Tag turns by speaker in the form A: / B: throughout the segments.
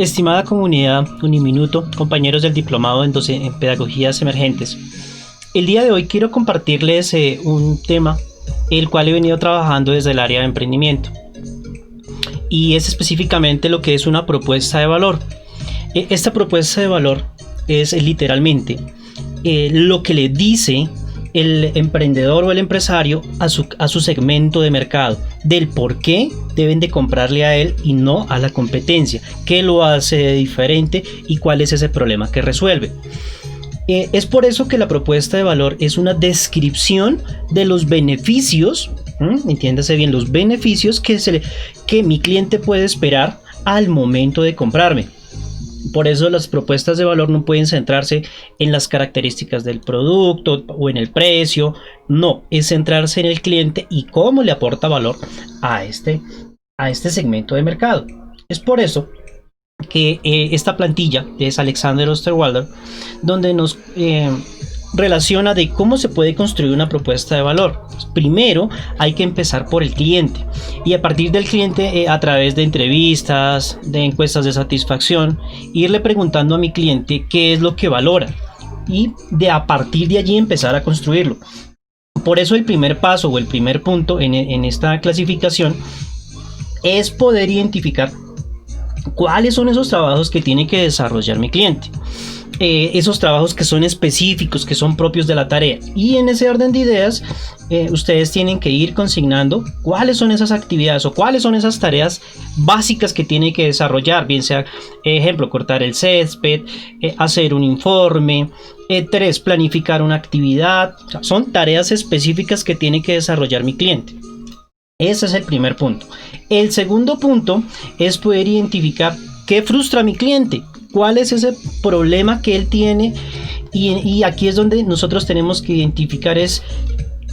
A: Estimada comunidad Uniminuto, compañeros del diplomado en pedagogías emergentes, el día de hoy quiero compartirles un tema el cual he venido trabajando desde el área de emprendimiento, y es específicamente lo que es una propuesta de valor. Esta propuesta de valor es literalmente lo que le dice el emprendedor o el empresario a su segmento de mercado, del por qué deben de comprarle a él y no a la competencia, qué lo hace diferente y cuál es ese problema que resuelve. Es por eso que la propuesta de valor es una descripción de los beneficios, entiéndase bien, los beneficios que mi cliente puede esperar al momento de comprarme. Por eso las propuestas de valor no pueden centrarse en las características del producto o en el precio. No, es centrarse en el cliente y cómo le aporta valor a este segmento de mercado. Es por eso que esta plantilla es Alexander Osterwalder, donde nos relaciona de cómo se puede construir una propuesta de valor. Primero hay que empezar por el cliente, y a partir del cliente, a través de entrevistas, de encuestas de satisfacción, irle preguntando a mi cliente qué es lo que valora, y a partir de allí empezar a construirlo. Por eso el primer paso o el primer punto en esta clasificación es poder identificar cuáles son esos trabajos que tiene que desarrollar mi cliente. Esos trabajos que son específicos, que son propios de la tarea, y en ese orden de ideas ustedes tienen que ir consignando cuáles son esas actividades o cuáles son esas tareas básicas que tiene que desarrollar, bien sea, ejemplo, cortar el césped, hacer un informe, 3, planificar una actividad. O sea, son tareas específicas que tiene que desarrollar mi cliente. Ese es el primer punto. El segundo punto es poder identificar qué frustra a mi cliente, cuál es ese problema que él tiene, y aquí es donde nosotros tenemos que identificar es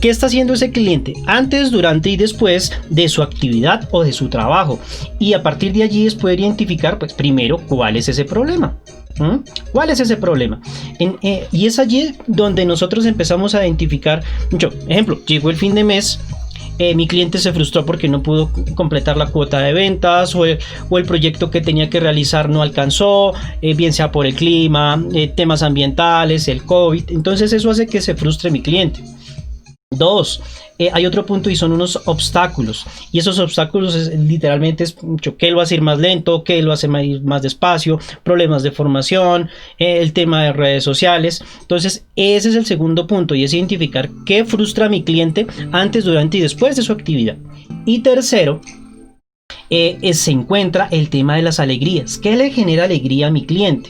A: qué está haciendo ese cliente antes, durante y después de su actividad o de su trabajo, y a partir de allí es poder identificar, pues primero, cuál es ese problema. ¿Cuál es ese problema? Y es allí donde nosotros empezamos a identificar. Ejemplo, llegó el fin de mes. Mi cliente se frustró porque no pudo completar la cuota de ventas, o el proyecto que tenía que realizar no alcanzó, bien sea por el clima, temas ambientales, el COVID. Entonces eso hace que se frustre mi cliente. 2, hay otro punto, y son unos obstáculos, y esos obstáculos literalmente es que lo hace ir más lento, que lo hace ir más despacio, problemas de formación, el tema de redes sociales. Entonces ese es el segundo punto, y es identificar qué frustra a mi cliente antes, durante y después de su actividad. Y tercero, se encuentra el tema de las alegrías. ¿Qué le genera alegría a mi cliente?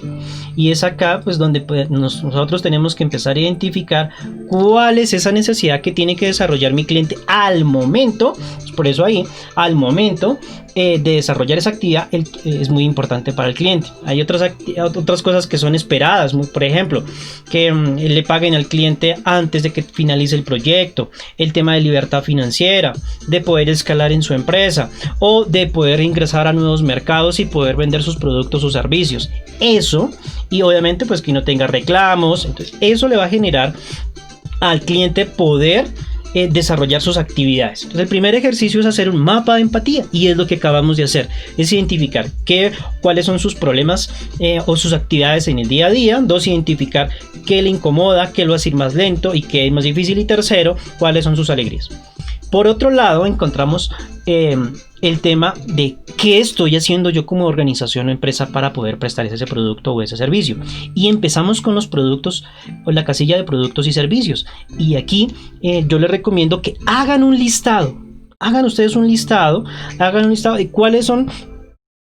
A: Y es acá pues donde nosotros tenemos que empezar a identificar cuál es esa necesidad que tiene que desarrollar mi cliente al momento. Por eso ahí, al momento de desarrollar esa actividad, es muy importante para el cliente. Hay otras cosas que son esperadas, por ejemplo, que le paguen al cliente antes de que finalice el proyecto, el tema de libertad financiera, de poder escalar en su empresa, o de poder ingresar a nuevos mercados y poder vender sus productos o servicios. Eso, y obviamente pues que no tenga reclamos. Entonces eso le va a generar al cliente poder desarrollar sus actividades. Entonces el primer ejercicio es hacer un mapa de empatía, y es lo que acabamos de hacer, es identificar cuáles son sus problemas o sus actividades en el día a día. 2, identificar qué le incomoda, qué lo hace ir más lento y qué es más difícil, y tercero, cuáles son sus alegrías. Por otro lado, encontramos el tema de qué estoy haciendo yo como organización o empresa para poder prestar ese producto o ese servicio. Y empezamos con los productos, o la casilla de productos y servicios. Y aquí yo les recomiendo que hagan un listado. Hagan ustedes un listado de cuáles son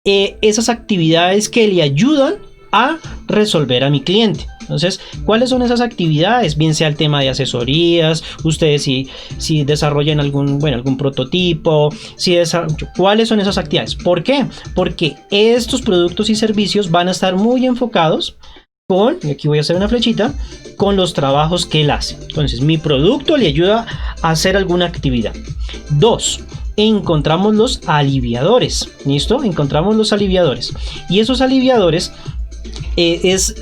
A: esas actividades que le ayudan a resolver a mi cliente. Entonces, ¿cuáles son esas actividades? Bien sea el tema de asesorías, ustedes si desarrollan algún prototipo, ¿cuáles son esas actividades? ¿Por qué? Porque estos productos y servicios van a estar muy enfocados y aquí voy a hacer una flechita, con los trabajos que él hace. Entonces, mi producto le ayuda a hacer alguna actividad. 2, encontramos los aliviadores. ¿Listo? Encontramos los aliviadores. Y esos aliviadores es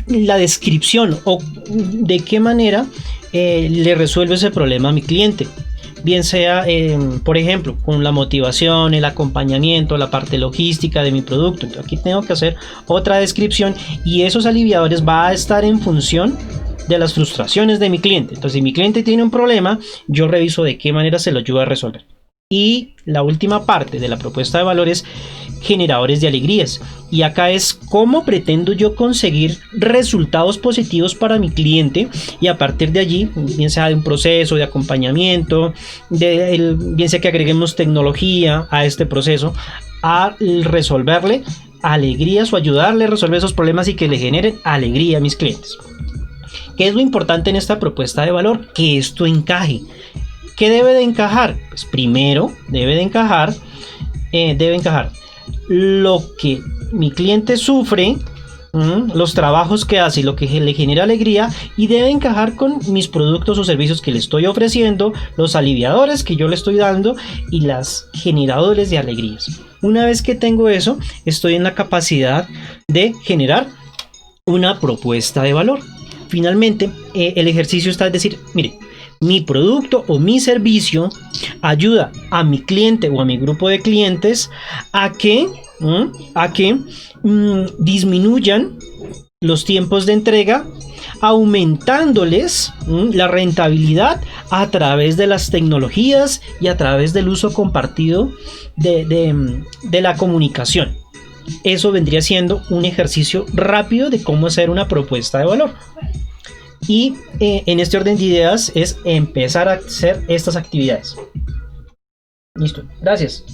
A: la descripción o de qué manera le resuelve ese problema a mi cliente. bien sea, por ejemplo, con la motivación, el acompañamiento, la parte logística de mi producto. Entonces, aquí tengo que hacer otra descripción y esos aliviadores va a estar en función de las frustraciones de mi cliente. Entonces, si mi cliente tiene un problema, yo reviso de qué manera se lo ayuda a resolver. Y la última parte de la propuesta de valor es generadores de alegrías. Y acá es cómo pretendo yo conseguir resultados positivos para mi cliente y a partir de allí, bien sea de un proceso de acompañamiento, bien sea que agreguemos tecnología a este proceso, a resolverle alegrías o ayudarle a resolver esos problemas y que le generen alegría a mis clientes. ¿Qué es lo importante en esta propuesta de valor? Que esto encaje. ¿Qué debe de encajar? Pues primero debe encajar lo que mi cliente sufre, los trabajos que hace y lo que le genera alegría, y debe encajar con mis productos o servicios que le estoy ofreciendo, los aliviadores que yo le estoy dando y las generadores de alegrías. Una vez que tengo eso, estoy en la capacidad de generar una propuesta de valor. Finalmente, el ejercicio está, es decir, mire, mi producto o mi servicio ayuda a mi cliente o a mi grupo de clientes a que disminuyan los tiempos de entrega, aumentándoles la rentabilidad a través de las tecnologías y a través del uso compartido de la comunicación. Eso vendría siendo un ejercicio rápido de cómo hacer una propuesta de valor. Y en este orden de ideas es empezar a hacer estas actividades. Listo, gracias.